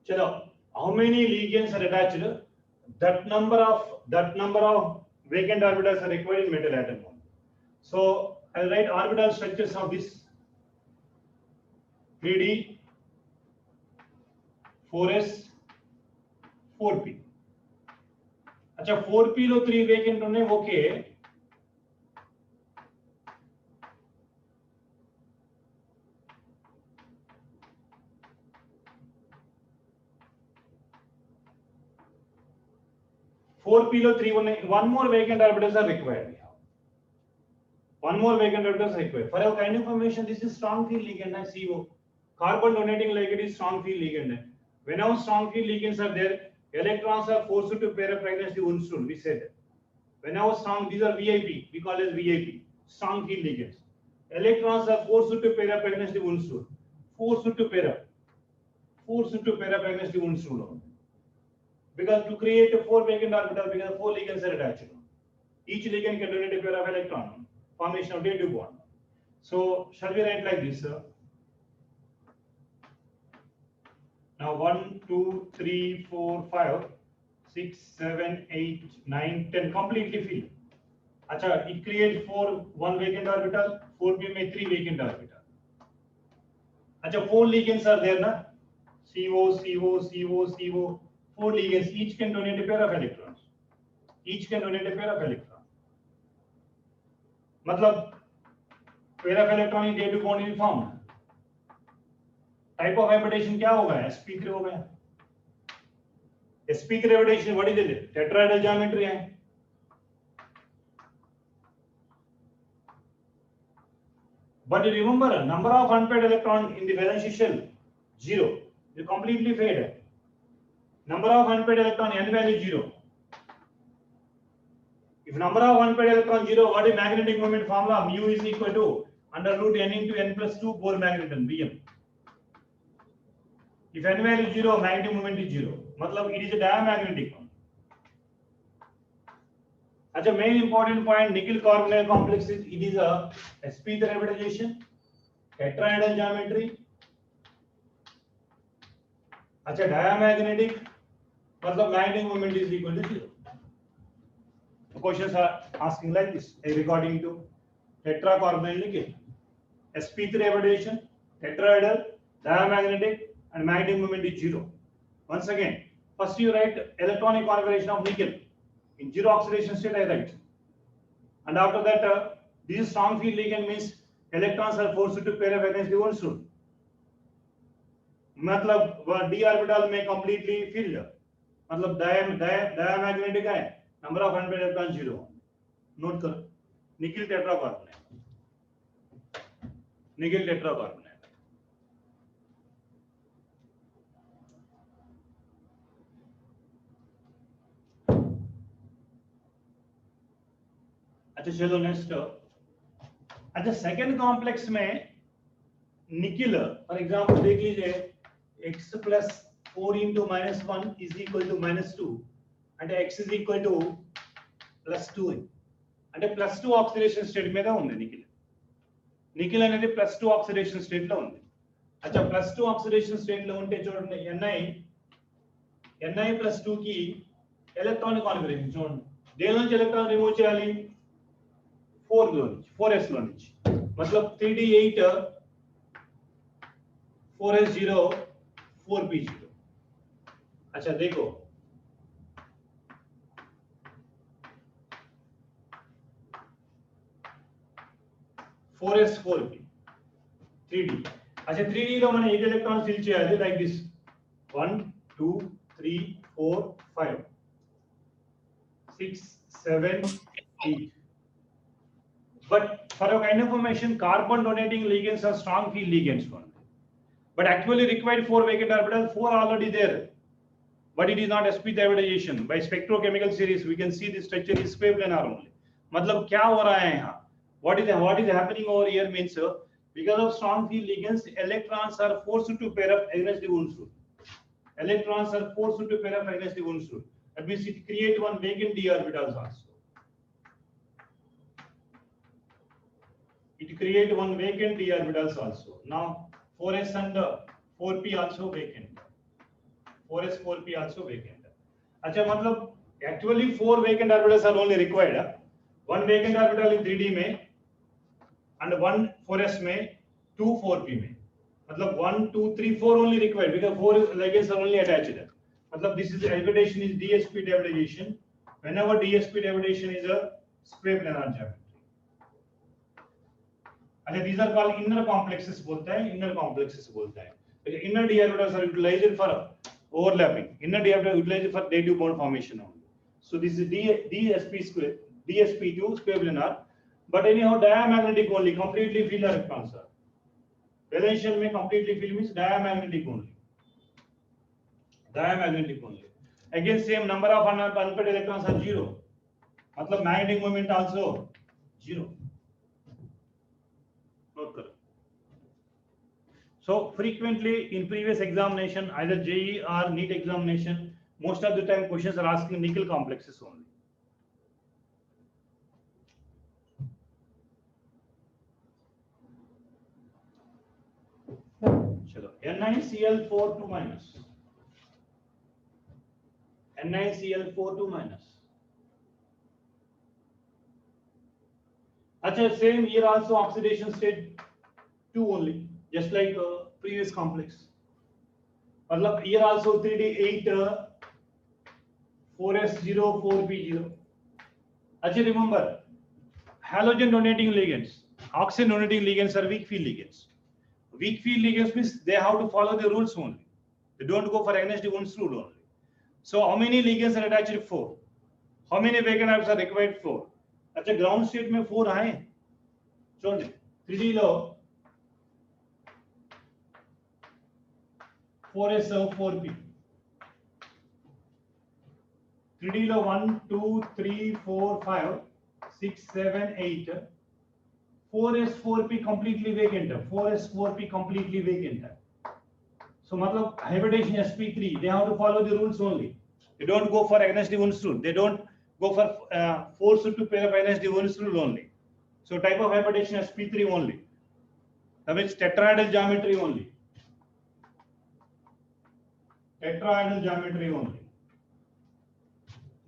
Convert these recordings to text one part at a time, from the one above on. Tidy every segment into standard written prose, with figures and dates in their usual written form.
चलो, how many ligands are attached? That number of vacant orbitals are required in metal atom. So I'll write orbital structures of this 3d, 4s, 4p. अच्छा 4p लो 3 vacant ఉన్నాయి okay. Four p lo 3 one more vacant orbitals are required. One more vacant orbitals are required. For our kind of information, this is strong field ligand, CO. Carbon donating ligand is strong field ligand. Whenever strong field ligands are there, electrons are forced to pair up against the Unstrut. We said whenever strong, these are VIP. We call it VIP, strong field ligands. Electrons are forced to pair up against the Unstrut. Forced to pair up against the Unstrut. Because to create a 4 vacant orbital, because 4 ligands are attached. Each ligand can donate a pair of electron. Formation of day 2 bond. So shall we write like this? Now 1, 2, 3, 4, 5, 6, 7, 8, 9, 10 completely filled. Acha, it creates 1 vacant orbital, 4p में 3 vacant orbital. Acha, 4 ligands are there na? CO, CO, CO, CO. 4 ligands, each can donate a pair of electrons. मतलब pair of electron in day2 bond is formed. Type of habitation क्या होगा? sp3 हो गया. sp3 habitation what is it? Tetrahedral geometry है. But remember, number of unpaired electron in the valence shell 0. You completely fade. Number of unpaired electron n value 0. If number of unpaired electron 0, what is magnetic moment formula? Mu is equal to under root n into n plus 2 Bohr magneton Bm. If n value 0, magnetic moment is 0. मतलब it is a diamagnetic one. अच्छा, main important point, nickel carbonyl complex is it is a sp3 hybridization, tetrahedral geometry. अच्छा, diamagnetic मतलब magnetic moment is equal to 0. The questions are asking like this according to tetracarbonyl nickel, sp3 hybridization, tetrahedral, diamagnetic, and magnetic moment is 0. Once again, first you write electronic configuration of nickel in 0 oxidation state. I write, and after that this is strong field ligand means electrons are forced to pair up against the Unstrut. मतलब d orbital में completely filled, मतलब diamagnetic है, number of unpaired electron 0. Note करो, nickel टेट्राकार्बोनेट. अच्छा चलो next. अच्छा second complex में nickel for example देख लीजिए, x plus 4 into -1 is equal to -2 and x is equal to +2 అంటే +2 ఆక్సిడేషన్ స్టేట్ మీద ఉంది నికిల్ అనేది +2 ఆక్సిడేషన్ స్టేట్ లో ఉంది. అచ్చా +2 ఆక్సిడేషన్ స్టేట్ లో ఉంటే చూడండి ni +2 కి ఎలక్ట్రానిక్ కాన్ఫిగరేషన్ చూడండి, దేని నుంచి ఎలక్ట్రాన్ రిమూవ్ చేయాలి? 4 లో నుంచి, 4s లో నుంచి, मतलब 3d8 4s0 4p0. अच्छा देखो, four S four P 3d. अच्छा 3d లో మనం 8 ఎలక్ట్రాన్స్ ఫిల్ చేయాలి like this 1 2 3 4 5 6 7 8. But for your kind of information, carbon donating ligands are strong field ligands only. But actually required 4 vacant orbitals, 4 already there. But it is not sp3 hybridization. By spectrochemical series, we can see the structure is square planar only. मतलब क्या हो रहा है यहाँ? What is happening over here means because of strong field ligands, electrons are forced to pair up against the Unstrut. That means it create one vacant d orbitals also. Now 4s and 4p also vacant. 4s 4p also vacant. अच्छा मतलब actually 4 vacant orbitals are only required. One vacant orbital in 3D में and one 4s में, two 4p में. मतलब 1 2 3 4 only required because 4 ligands are only attached. मतलब this is hybridization is DSP dehybridization. Whenever DSP dehybridization is a square planar geometry. अच्छा these are called inner complexes बोलता है, inner complexes बोलता है. Inner d orbitals are utilized for overlapping. Inner d orbitals are utilized for dative bond formation only. So this is DSP square, DSP2 square planar, but anyhow diamagnetic only, completely filled electrons are. Valentian में completely filled means diamagnetic only. Diamagnetic only. Again same number of unpaired electrons are 0. मतलब magnetic moment also 0. Note करो. So frequently in previous examination, either JEE or NEET examination, most of the time questions are asking nickel complexes only. चलो NiCl4 2 minus. NiCl4 2 minus. अच्छा same here also oxidation state 2 only, just like previous complex. मतलब here also 3D8 4s0 4p0. अच्छा remember halogen donating ligands, oxygen donating ligands are weak field ligands. Weak field ligands means they have to follow the rules only. They don't go for against the one's rule only. So how many ligands are attached? 4. How many vacant orbitals are required? 4. अच्छा ground state में 4 आए. చూడండి 3D లో 4s 4p. 3D లో 1 2 3 4 5 6 7 8. 4s 4p completely vacant. 4s 4p completely vacant. So मतलब hybridization sp3 they have to follow the rules only. They don't go for against the one's rule. They don't go for force to pair up against the one's rule only. So type of hybridization sp3 only. That means tetrahedral geometry only. Tetrahedral geometry only.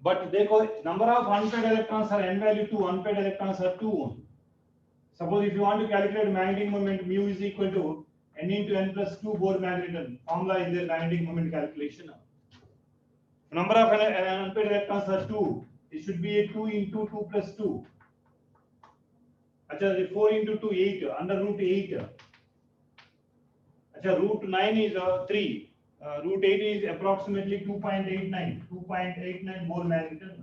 But देखो number of unpaired electrons are n value 2, unpaired electrons are 2 only. Suppose if you want to calculate magnetic moment, mu is equal to n into n plus 2 Bohr magneton. Formula is the magnetic moment calculation. Number of unpaired electrons are 2. It should be a 2 into 2 plus 2. अच्छा 4 into 2 8 under root 8. अच्छा root 9 is 3. Root 8 is approximately 2.89 Bohr magneton.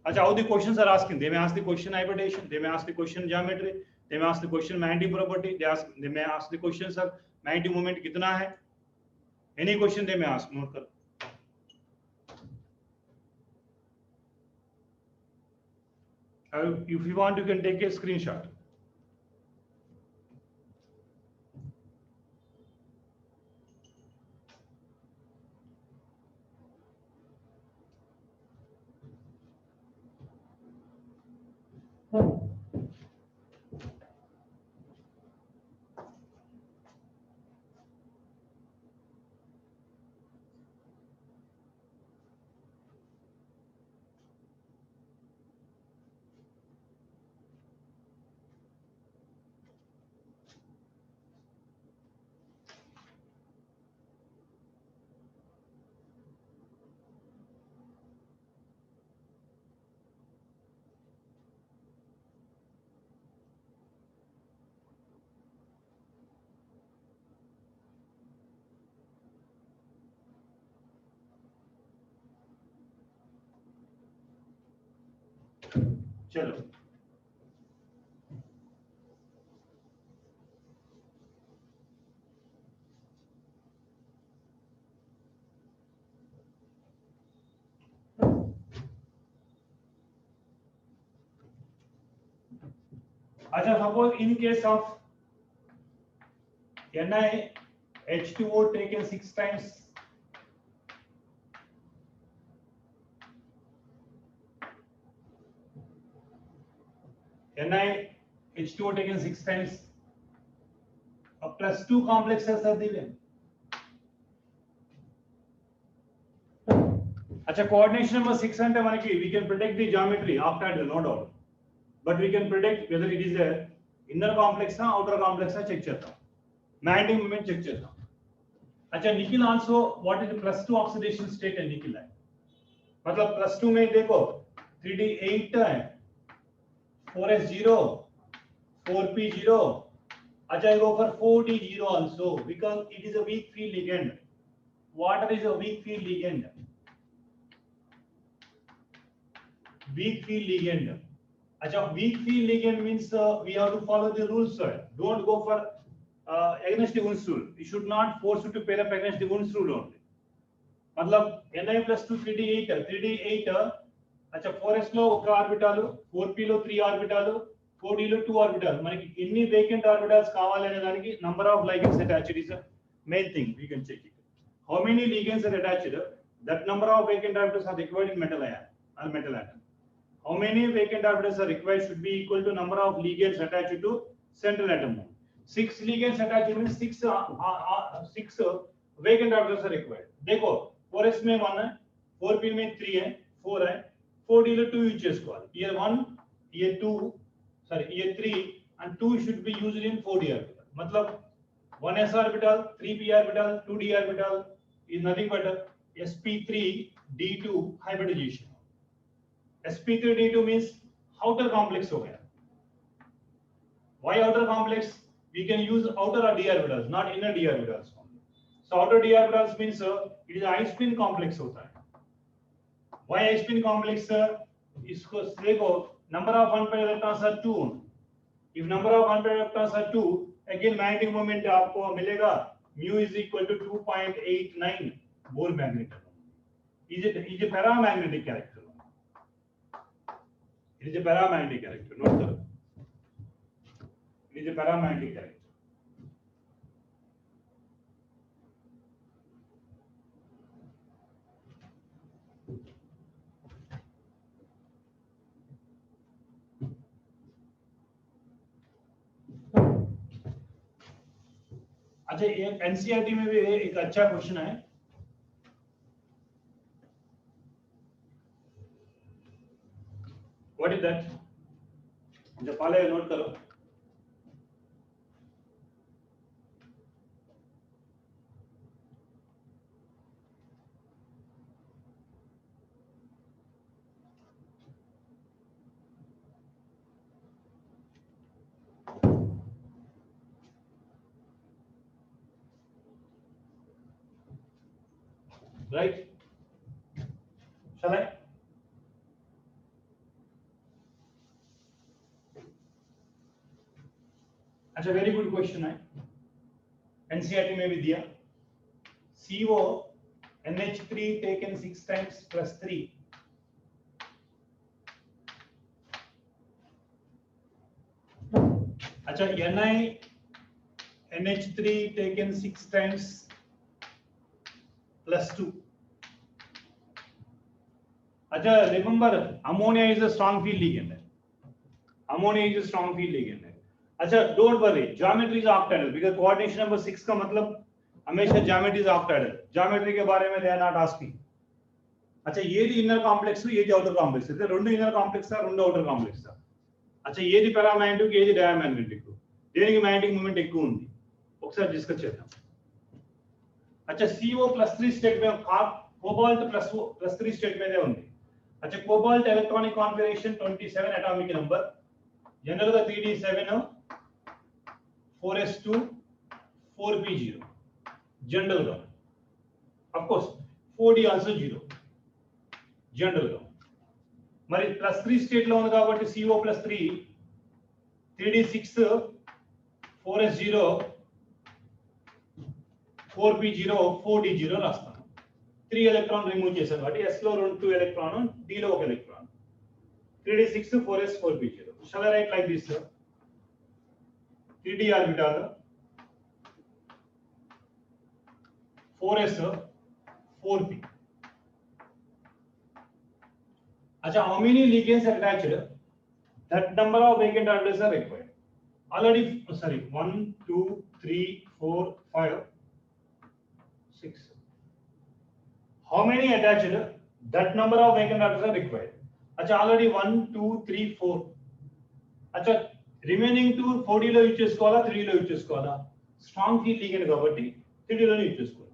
अच्छा how the questions are asking? They may ask the question hybridization, they may ask the question geometry, they may ask the question magnetic property, they may ask the questions of magnetic moment कितना है. Any question they may ask. Note करो. If you want, you can take a screenshot. चलो अच्छा suppose in case of NiH2O taken 6 times NiH2O taken 6 times plus 2 complexes are given. अच्छा coordination number 6 అంటే మనకి we can predict the geometry octahedral no doubt, but we can predict whether it is a inner complex ना outer complex ना check చేద్దాం, magnetic moment check చేద్దాం. अच्छा Nikhil also what is the +2 oxidation state है निखिल है, मतलब +2 में देखो 3d8 है, 4s0, 4p0. अच्छा I go for 4d0 also because it is a weak field ligand. Water is a weak field ligand. Weak field ligand. अच्छा weak field ligand means we have to follow the rules, sir. Don't go for against the Un's rule. You should not force you to pair up against the Un's rule only. मतलब Ni+2 3d8 अच्छा 4s లో ఒక orbital, 4p లో 3 orbital, 4d లో 2 orbital. మనకి ఎన్ని vacant orbitals కావాలి అనే దానికి number of ligands attached is a main thing. We can check it. How many ligands are attached? That number of vacant orbitals are required in metal ion or metal atom. How many vacant orbitals are required should be equal to number of ligands attached to central atom. 6 ligands attached means 6 vacant orbitals are required. देखो 4s में 1 है, 4p में 3 है, 4 है, 4d లో 2 use చేసుకోవాలి. Here 1, here 2, sorry here 3 and 2 should be used in 4d orbital. मतलब 1s orbital, 3p orbital, 2d orbital is nothing but sp3d2 hybridization. sp3d2 means outer complex हो गया. Why outer complex? We can use outer d orbitals, not inner d orbitals only. So outer d orbitals means it is high spin complex होता है. Why high spin complex? इसको देखो number of unpaired electrons are 2. If number of unpaired electrons are 2, again magnetic moment आपको मिलेगा mu is equal to 2.89 Bohr magnetic. Is it a paramagnetic character? It is a paramagnetic character, not the. It is a paramagnetic character. अच्छा एक NCERT में भी एक अच्छा question है. What is that? जो पहले नोट करो. Right? Shall I? अच्छा वेरी गुड क्वेश्चन है, एनसीईआरटी में भी दिया. CO NH3 taken 6 times plus 3. अच्छा Ni NH3 taken 6 times plus 2. अच्छा remember ammonia is a strong field ligand. Ammonia is a strong field ligand. अच्छा don't worry, geometry is octahedral because coordination number 6 का मतलब हमेशा geometry is octahedral. Geometry के बारे में they are not asking. अच्छा ये दी inner complex ये दी outer complex है, రెండు inner complex था, రెండు outer complex था. अच्छा ये दी paramagnetic ये दी diamagnetic. దేనికి magnetic moment ఎక్కువ ఉంది ఒకసారి డిస్కస్ చేద్దాం. अच्छा CO+3 స్టేట్ में cobalt +3 స్టేట్ మీదే ఉంది. अच्छा cobalt electronic configuration 27 atomic number, general का 3d7 4s2 4p0 जनरल का, of course 4d also 0 general का. మరి +3 స్టేట్ లో ఉంది కాబట్టి CO+3 3d6 4s0 4p0 4d0 రాస్తాను. 3 ఎలక్ట్రాన్ రిమూవ్ చేశాను కాబట్టి s లో 2 ఎలక్ట్రాన్, d లో 1 electron. 3d6 4s 4p0. Shall I write like this? 3d orbital 4s 4p. अच्छा how many ligands are attached? That number of vacant orbitals are required. Already sorry 1 2 3 4 5 6. How many attached? that number of vacant orbitals are required. अच्छा already 1 2 3 4 अच्छा remaining 2 4D లో use చేసుకోవాలా 3D లో use చేసుకోవాలా strong field లిగెండ్ కాబట్టి 3D లోనే use చేసుకోవాలి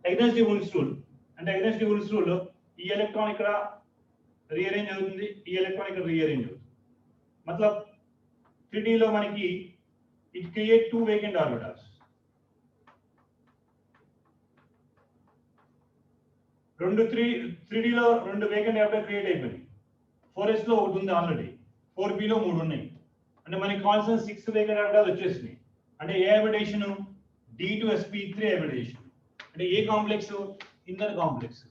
against the wolves rule అంటే అగైన్స్ ది వుల్స్ రూల్ ఈ ఎలక్ట్రాన్ ఇక్కడ రీఅరేంజ్ అవుతుంది ఈ ఎలక్ట్రాన్ ఇక్కడ రీఅరేంజ్ అవుతుంది मतलब 3D లో మనకి it create two vacant orbitals రెండు 3D లో రెండు వేకెంట్ ఆర్బిటల్ క్రియేట్ అయిపోయింది 4s లో ఒకటి ఉంది ఆల్రెడీ 4p లో మూడు ఉన్నాయి అంటే మనకి కాన్స్టెంట్ 6 వేకెంట్ ఆర్బిటల్ వచ్చేసింది అంటే ఏ hybridization d to sp3 hybridization అంటే ఏ కాంప్లెక్స్ ఇన్నర్ కాంప్లెక్స్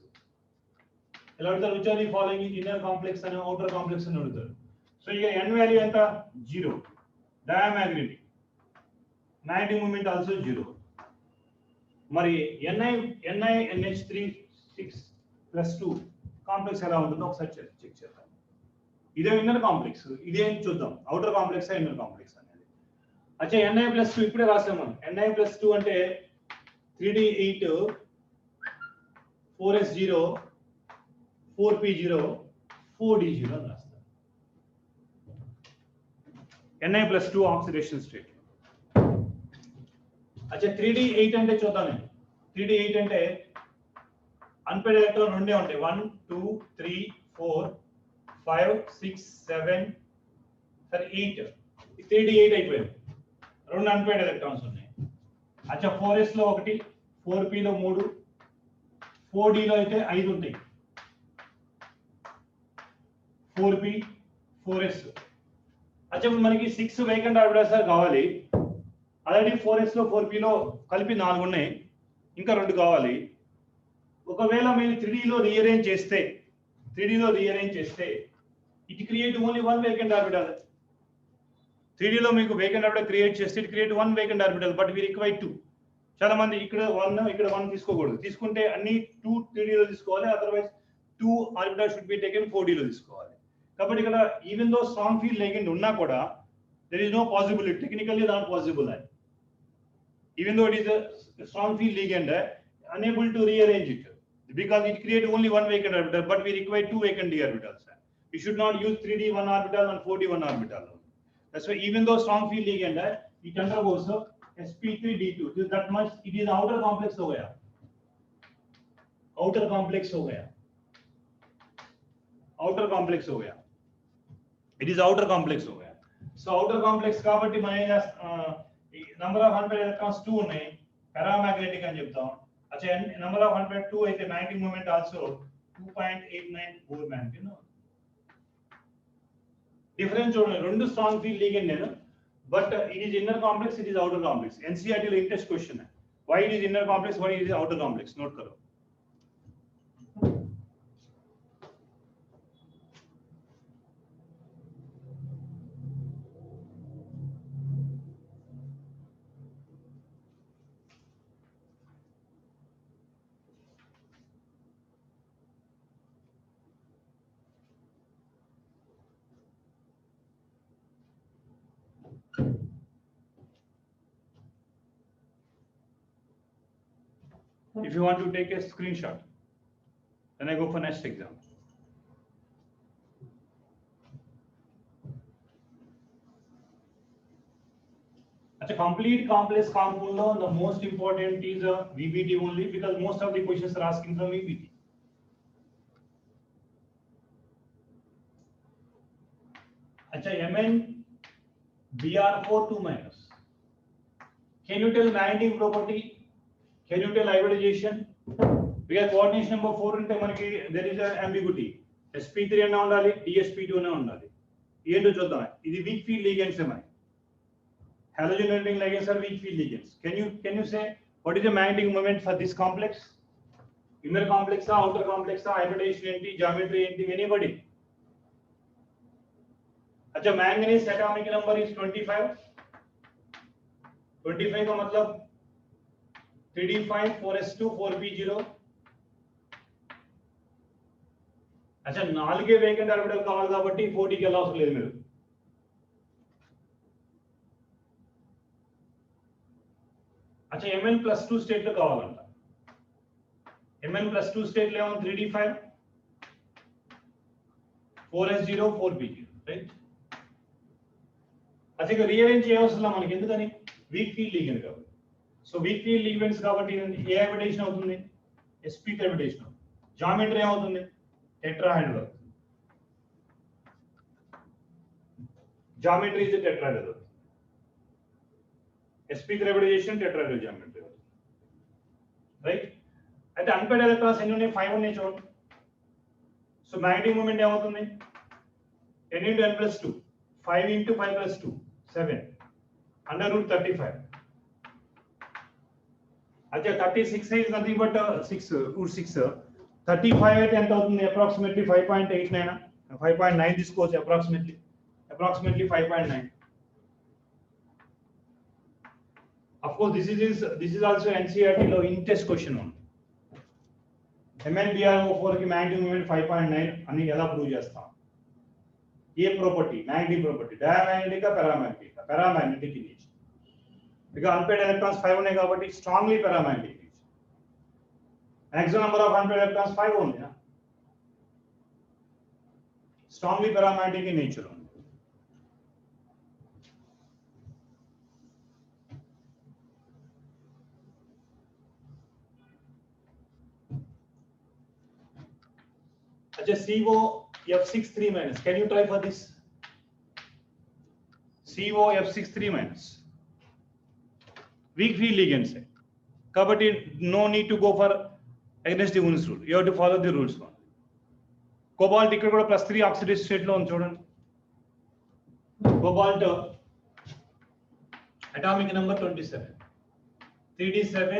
ఎలా అడుగుతారు which are the following inner complex అని అవుటర్ కాంప్లెక్స్ అని అడుగుతారు సో ఇక n వాల్యూ ఎంత 0 డయామాగ్నెటిక్ మ్యాగ్నెటిక్ మూమెంట్ ఆల్సో 0 మరి NiNH3 6 plus 2 కాంప్లెక్స్ ఎలా ఉంటుందో ఒకసారి చెక్ చేద్దాం ఇదే ఇన్నర్ కాంప్లెక్స్ ఇదే చూద్దాం అవుటర్ కాంప్లెక్స్ ఇన్నర్ కాంప్లెక్స్ అనేది అచ్చా Ni+2 ఇప్పుడే రాసాం మనం Ni+2 అంటే 3d8 4s0 4p0 4d0 అని రాస్తాం Ni+2 ఆక్సిడేషన్ స్టేట్ అచ్చా 3d8 అంటే చూద్దాం 3d8 అంటే అన్పేర్డ్ ఎలక్ట్రాన్ రెండే ఉంటాయి 1 2 3 4 5 6 7 సరే 8 3d8 అయిపోయింది రెండు అన్పేర్డ్ ఎలక్ట్రాన్స్ ఉన్నాయి అచ్చా 4s లో ఒకటి 4p లో 3 4d లో అయితే 5 ఉంటాయి 4p 4s అచ్చా మనకి 6 వేకెంట్ ఆర్బిటల్స్ కావాలి ఆల్రెడీ 4s లో 4p లో కలిపి 4 ఉన్నాయి ఇంకా రెండు కావాలి ఒకవేళ మీరు 3D లో రీఅరేంజ్ చేస్తే it create only one vacant orbital 3D లో మీకు వేకెంట్ ఆర్బిటల్ క్రియేట్ చేస్తే it create one vacant orbital but we require 2 చాలా మంది ఇక్కడ 1 ఇక్కడ 1 తీసుకోకూడదు తీసుకుంటే అన్ని 2 3D లో తీసుకోవాలి otherwise 2 orbital should be taken 4D లో తీసుకోవాలి కాబట్టి ఇక్కడ even though strong field ligand ఉన్నా కూడా there is no possibility technically not possible అని even though it is a strong field ligand unable to rearrange it because it create only one vacant orbital but we require two vacant d orbitals you should not use 3d one orbital and 4d one orbital that's why even though strong field ligand it undergoes sp3d2 that much it is outer complex ho gaya outer complex ho gaya it is outer complex ho gaya so outer complex kabatti mana number of unpaired electrons 2 ఉన్నాయి paramagnetic అని చెప్తాం అచ్చా number of unpaired 2 అయితే magnetic moment also 2.89 magnetic difference చూడండి రెండు strong field లిగెండ్ నేను but it is inner complex it is outer complex NCERT లో interest question है why it is inner complex why it is outer complex note करो If you want to take a screenshot, then I go for next example. At a complete complex compound, the most important is VBT only because most of the questions are asking from VBT. Acha Mn Br4 2 minus. Can you tell magnetic property? Can you tell hybridization? Because coordination number 4 unte manaki there is an ambiguity. sp3 anna undali dsp2 anna undali ఏంటో చూద్దాం ఇది week field లిగెండ్స్ ఏమై halogen bonding ligands are weak field ligands can you say what is the magnetic moment for this complex inner complex outer complex hybridization enti geometry enti anybody acha manganese atomic number is 25 का मतलब 3d5 4s2 4p0 अच्छा నాలుగే vacant orbital కావాలి కాబట్టి 4d కి వెళ్ళ అవసరం లేదు మీరు अच्छा Mn+2 స్టేట్ లో కావాలంట Mn+2 స్టేట్ లో ఏమో 3d5 4s0 4p0, right? अच्छा इक रीअरेंज చేయవసరం మనకి ఎందుకని వీక్ ఫీల్డ్ లిగెండ్ కాబట్టి సో వీక్ ఫీల్డ్ లిగెండ్స్ కాబట్టి ఏ హైబ్రిడేషన్ అవుతుంది sp హైబ్రిడేషన్ అవుతుంది జామెట్రీ ఏమవుతుంది టెట్రాహెడ్రల్ అవుతుంది geometry is tetrahedral sp hybridisation tetrahedral geometry right అయితే అన్పేర్డ్ ఎలక్ట్రాన్స్ ఎన్ని ఉన్నాయి 5 ఉన్నాయి చూడండి సో మ్యాగ్నెటిక్ మూమెంట్ ఏమవుతుంది n into n plus 2 5 into 5 plus 2 7 under root 35 अच्छा 36 is nothing but 6 root 6 35 అయితే ఎంత అవుతుంది approximately 5.89 5.9 తీసుకోవచ్చు approximately 5.9 of course this is also NCERT లో in test question on MnBrO4 కి మ్యాగ్నెటిక్ మూమెంట్ 5.9 అని ఎలా ప్రూవ్ చేస్తాం ये प्रॉपर्टी मैग्नेटिक प्रॉपर्टी डायमैग्नेटिक का पैरामैग्नेटिक की नेचर बिकॉज़ अनपेयर्ड इलेक्ट्रॉन्स 5 होने కాబట్టి strongly paramagnetic nature maximum number of unpaired electrons 5 होंगे ना स्ट्रांगली पैरामैग्नेटिक की नेचर होंगे अच्छा CO F63 minus. Can you try for this? CO F63 minus. Weak field ligands. Kabatti no need to go for against the Un's rule. You have to follow the rules. Cobalt ఇక్కడ కూడా +3 oxidative state లో ఉంది చూడండి. Cobalt atomic number 27. 3d7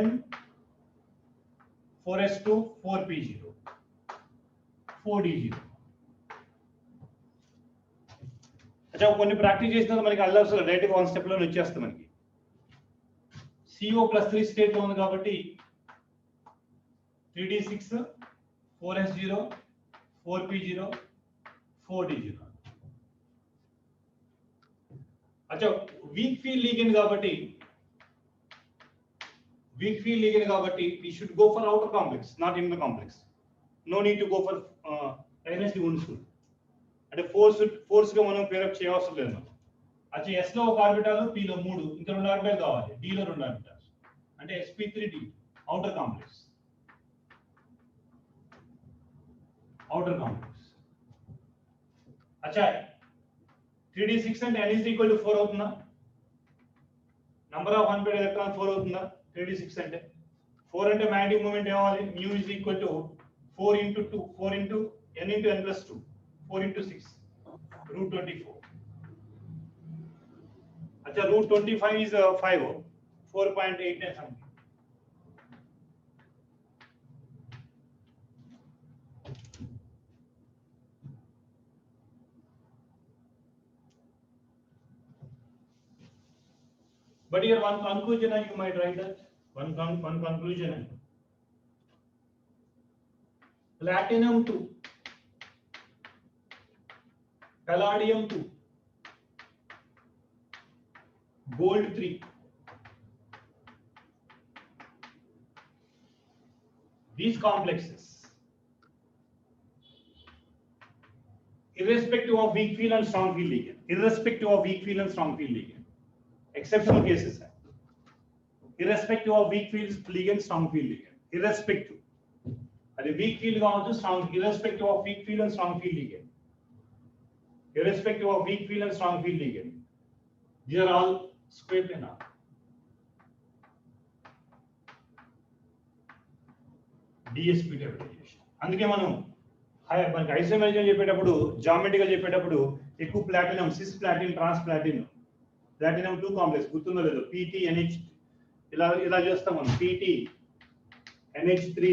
4s2 4p0 4d0. अच्छा కొన్ని practice చేసినా మనకి అల్లర్స్ direct one step లో వచ్చేస్తుంది మనకి CO+3 స్టేట్ లో ఉంది కాబట్టి 3d6 4s0 4p0 4d0 अच्छा వీక్ ఫీల్డ్ లిగెండ్ కాబట్టి we should go for outer complex not inner complex no need to go for against the Un's rule అంటే ఫోర్స్ గా మనం పేర్ అప్ చేయవసరం లేదు అచ్చా s లో ఒక ఆర్బిటాల్ p లో 3 ఇంకా రెండు ఆర్బిటాల్ కావాలి d లో రెండు ఆర్బిటాల్స్ అంటే sp3d outer complex అచ్చా 3d6 అంటే n is equal to 4 అవుతుందా నంబర్ ఆఫ్ అన్పేర్డ్ ఎలక్ట్రాన్స్ 4 అవుతుందా 3d6 అంటే 4 అంటే మ్యాగ్నెటిక్ మూమెంట్ ఏమవాలి mu is equal to 4 into 2 4 into n into n plus 2 4 into 6 root 24 अच्छा root 25 is 5 4.89 something but here one conclusion you might write that one conclusion platinum 2 palladium 2 gold 3 these complexes irrespective of weak field and strong field ligand exceptional cases hai irrespective of weak field ligand strong field ligand irrespective adi weak field ga unchu strong irrespective of weak field and strong field ligand irrespective of weak field and strong field ligand these are all square planar DSP definition అందుకే మనం మనకి isomerism చెప్పేటప్పుడు geometry గా చెప్పేటప్పుడు ఎక్కువ platinum sys ప్లాటిన్ ట్రాన్స్ ప్లాటిన్ platinum 2 complex గుర్తుందో లేదో PT NH ఇలా చేస్తాం మనం PT NH3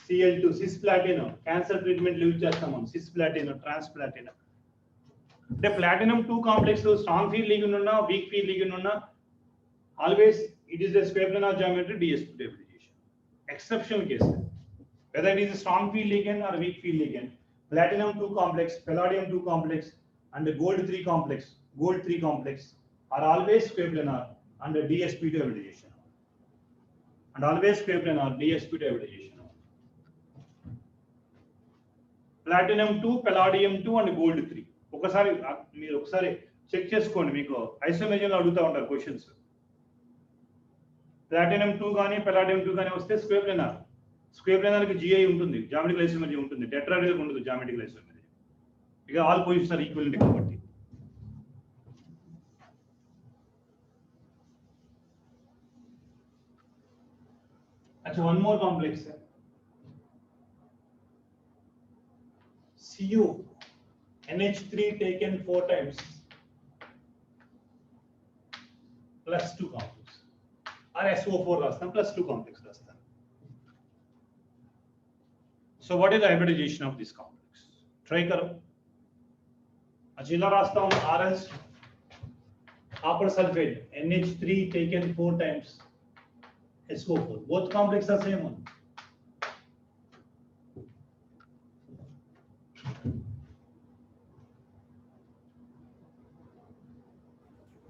Cl2 cisplatin cancer treatment use చేస్తాం మనం సిస్ ప్లాటిన్ ట్రాన్స్ ప్లాటిన్ అంటే platinum 2 complex strong field ligand ఉన్నా వీక్ ఫీల్డ్ లిగెండ్ ఉన్నా always it is the square planar geometry DSP definition exceptional case whether it is a strong field ligand or weak field ligand platinum 2 complex palladium 2 complex and the gold 3 complex are always square planar under DSP2 hybridization and always square planar DSP2 hybridization platinum 2, palladium 2 and gold 3. ఒకసారి మీరు ఒకసారి check చేసుకోండి, మీకు isomerism లో అడుగుతా ఉంటారు questions. Platinum 2 కానీ palladium 2 కానీ వస్తే స్క్వేర్ ప్లేనార్ కి GI ఉంటుంది, జామెట్రికల్ ఐసోమెరిజం ఉంటుంది, టెట్రాహెడ్రల్ ఉండదు జామెట్రికల్ ఐసోమెరిజం. ఇక ఆల్ పొజిషన్స్ ఆర్ ఈక్వలెంట్ కాబట్టి. अच्छा, one more complex है Cu NH3 taken 4 times plus 2 complex और SO4 रास्ता plus 2 complex रास्ता. So what is the hybridization of this complex? Try करो. अचीला रास्ता on RS copper sulfate NH3 taken 4 times SO4. Both complexes are same one.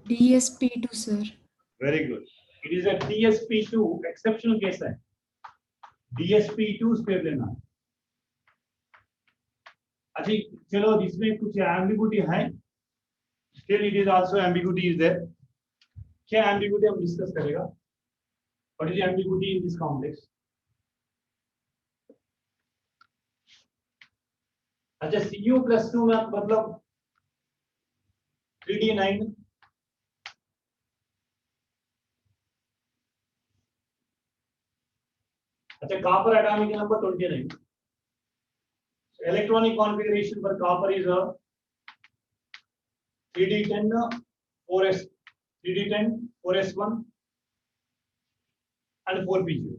DSP2 sir. Very good. It is a DSP2 exceptional case है. DSP2 square लेना. अच्छा चलो इसमें कुछ ambiguity है. Still it is also ambiguity is there. क्या ambiguity हम discuss करेगा? What is the ambiguity in this complex? अच्छा Cu plus 2 में मतलब 3D9 अच्छा copper atomic number 29. So electronic configuration for copper is a 3D10 4s 3D10 4s1 and 4p0.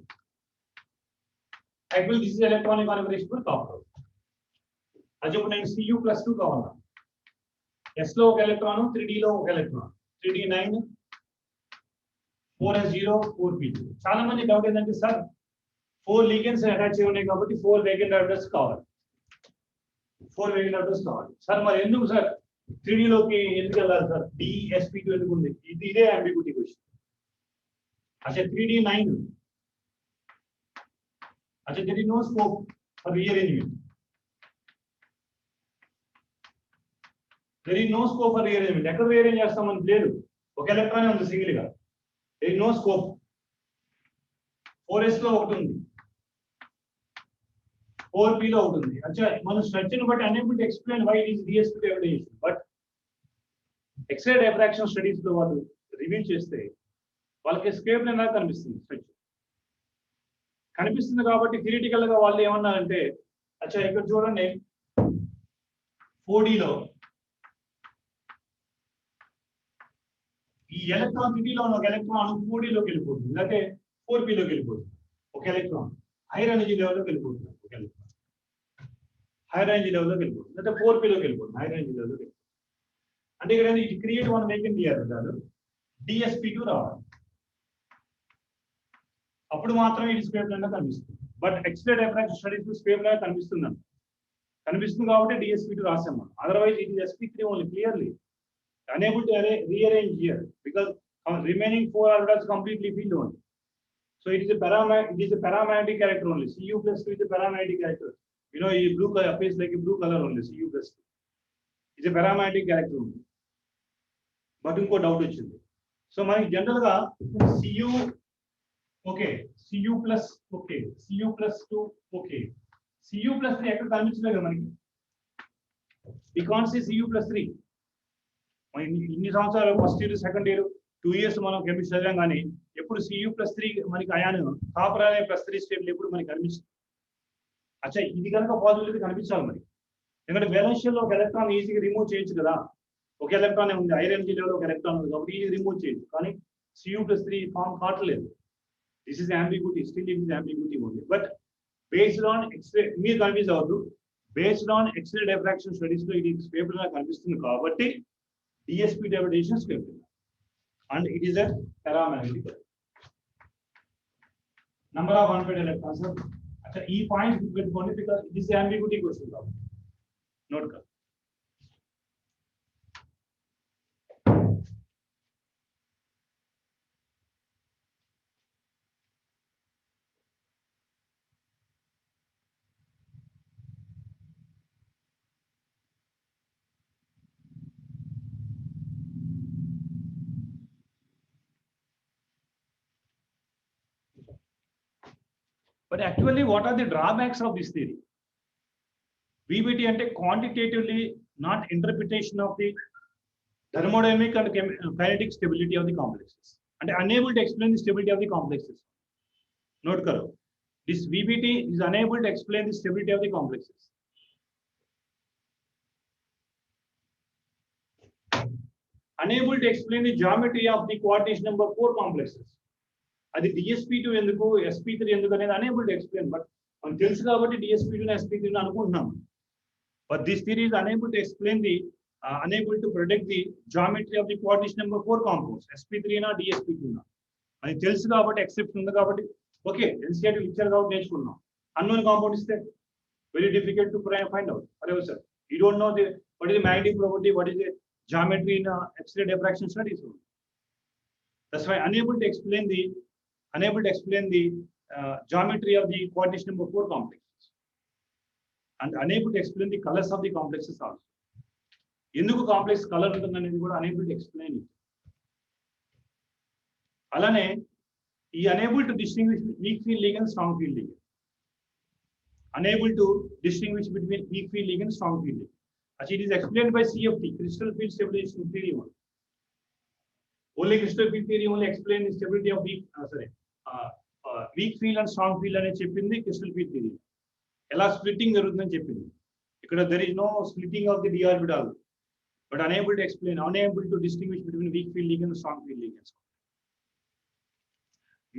Actually this is electronic configuration for copper. अच्छा ఇప్పుడు నేను Cu plus 2 కావాలా, S లో ఒక ఎలక్ట్రాన్ 3D లో ఒక ఎలక్ట్రాన్ 3D9 4s0 4p0. చాలా మంది డౌట్ ఏంటంటే సార్ 4 లిగెండ్స్ అటాచ్ అయి ఉన్నాయి కాబట్టి 4 వేగెంట్ ఆర్డర్స్ కావాలి, 4 వేగెంట్ ఆర్డర్స్ కావాలి సార్. మరి ఎందుకు సార్ 3D లోకి ఎందుకు వెళ్ళాలి సార్, DSP2 ఎందుకు ఉంది? ఇదే అంబిగ్యూటీ క్వశ్చన్. अच्छा 3D9 अच्छा there is no scope for rearrangement. There is no scope for rearrangement. ఎక్కడ రీఅరేంజ్ చేస్తామని లేదు, ఒక ఎలక్ట్రాన్ ఉంది సింగిల్ గా. There is no scope. 4s లో ఒకటి ఉంది, 4p లో ఒకటి ఉంది. అచ్చా మనం స్ట్రక్చర్ బట్టి unable to explain why it is DSP hybridization, but X-ray diffraction studies లో వాళ్ళు రివీల్ చేస్తే వాళ్ళకి స్క్వేర్ ప్లేనార్ కనిపిస్తుంది, స్ట్రక్చర్ కనిపిస్తుంది. కాబట్టి థియరిటికల్ గా వాళ్ళు ఏమన్నారంటే అచ్చా ఇక్కడ చూడండి 4D లో ఈ ఎలక్ట్రాన్ 3D లో ఉన్న ఒక ఎలక్ట్రాన్ 4D లోకి వెళ్ళిపోతుంది, లేకపోతే 4p లోకి వెళ్ళిపోతుంది. ఒక ఎలక్ట్రాన్ హైయర్ ఎనర్జీ లెవెల్లోకి వెళ్ళిపోతుంది, ఒక ఎలక్ట్రాన్ హైయర్ ఎనర్జీ లెవెల్లోకి వెళ్ళిపోతుంది, లేకపోతే 4p లోకి వెళ్ళిపోతుంది, హైయర్ ఎనర్జీ లెవెల్లోకి వెళ్ళిపోతుంది. అంటే ఇక్కడ ఇది క్రియేట్ వన్ వేకెంట్ ఇయర్ కాదు, DSP2 రావాలి, అప్పుడు మాత్రమే ఇది స్క్వేర్ ప్లేన్ గా కనిపిస్తుంది. But X-ray diffraction studies square plane కనిపిస్తుంది కాబట్టి DSP2 రాసాం మనం. Otherwise it is SP3 only, clearly unable to rearrange here because remaining 4 orbitals completely filled only. So it is a paramagnetic character only. Cu plus 2 is a paramagnetic character. You know, blue color appears like a blue color only. Cu plus 2 is a paramagnetic character only. But inko doubt వచ్చింది. So మనకి general గా Cu okay, Cu plus okay, Cu plus 2 okay, Cu plus 3 ఎక్కడ కనిపించలేదు కదా మనకి. We can't say Cu plus 3. ఇన్ని సంవత్సరాలు first year second year 2 years మనం కెమిస్ట్రీ చదివాం, కానీ ఎప్పుడు Cu+3 మనకి అయాన్ కాపర్ అనే +3 స్టేబుల్ ఎప్పుడు మనకి కనిపిస్తుంది. అచ్చా ఇది కనుక పాజిబిలిటీ కనిపించాలి మరి, ఎందుకంటే వేలెన్షియల్ లో ఒక ఎలక్ట్రాన్ ఈజీగా రిమూవ్ చేయొచ్చు కదా, ఒక ఎలక్ట్రాన్ ఉంది, ఐరన్ ఎనర్జీ లెవెల్ ఒక ఎలక్ట్రాన్ ఉంది కాబట్టి ఈజీ రిమూవ్ చేయొచ్చు, కానీ Cu+3 ఫామ్ కావట్లేదు. This is ambiguity, still it is ambiguity only. But based on X-ray మీరు కన్ఫ్యూజ్ అవ్వద్దు, based on X-ray diffraction studies లో ఇది స్క్వేర్ లా కనిపిస్తుంది కాబట్టి DSP hybridization square plane, and it is a paramagnetic. Number of unpaired electrons. अच्छा E point పెట్టుకోండి because this is ambiguity question కాబట్టి note कर. But actually, what are the drawbacks of this theory? VBT ante quantitatively not interpretation of the thermodynamic and kinetic stability of the complexes, and unable to explain the stability of the complexes. Note karo, this VBT is unable to explain the stability of the complexes. Unable to explain the geometry of the coordination number 4 complexes. అది DSP2 ఎందుకు SP3 ఎందుకు అనేది unable to explain, but మనం తెలుసు కాబట్టి DSP2 and SP3 అనుకుంటున్నాం. But this theory is unable to explain the unable to predict the geometry of the coordination number 4 compounds, SP3 na DSP2 na. అది తెలుసు కాబట్టి ఎక్సెప్షన్ ఉంది కాబట్టి ఓకే ఎన్సిఆర్టీ ఇచ్చారు కాబట్టి నేర్చుకున్నాం. అన్నోన్ కాంపౌండ్ ఇస్తే very difficult to find out. Whatever sir, you don't know the what is the magnetic property, what is the geometry in X-ray diffraction studies. That's why unable to explain the geometry of the coordination number 4 complexes, and unable to explain the colors of the complexes also. ఎందుకు complex colour ఉంటుందనేది కూడా unable to explain it. అలానే ఈ unable to distinguish weak field ligand strong field ligand, unable to distinguish between weak field ligand strong field ligand. Actually, it is explained by CFT, crystal field stabilization theory only. Only crystal field theory only explain the stability of weak field and strong field అనే చెప్పింది crystal field theory. ఎలా splitting జరుగుతుందని చెప్పింది. ఇక్కడ there is no splitting of the d orbital, but unable to distinguish between weak field ligand and strong field ligands.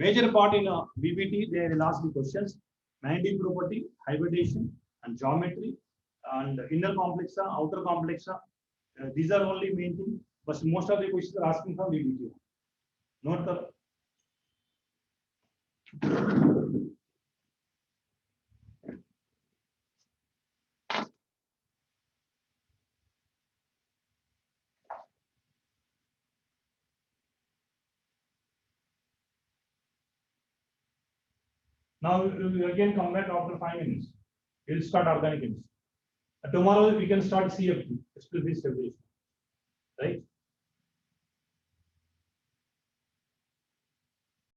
Major part in BBT, they will ask the questions: magnetic property, hybridization, and geometry, and inner complexa, outer complexa. These are only main thing, but most of the questions are asking from BBT. Note the now we will again come back after 5 minutes. We'll start organic chemistry. Tomorrow we can start CFT, crystal field stabilization, right?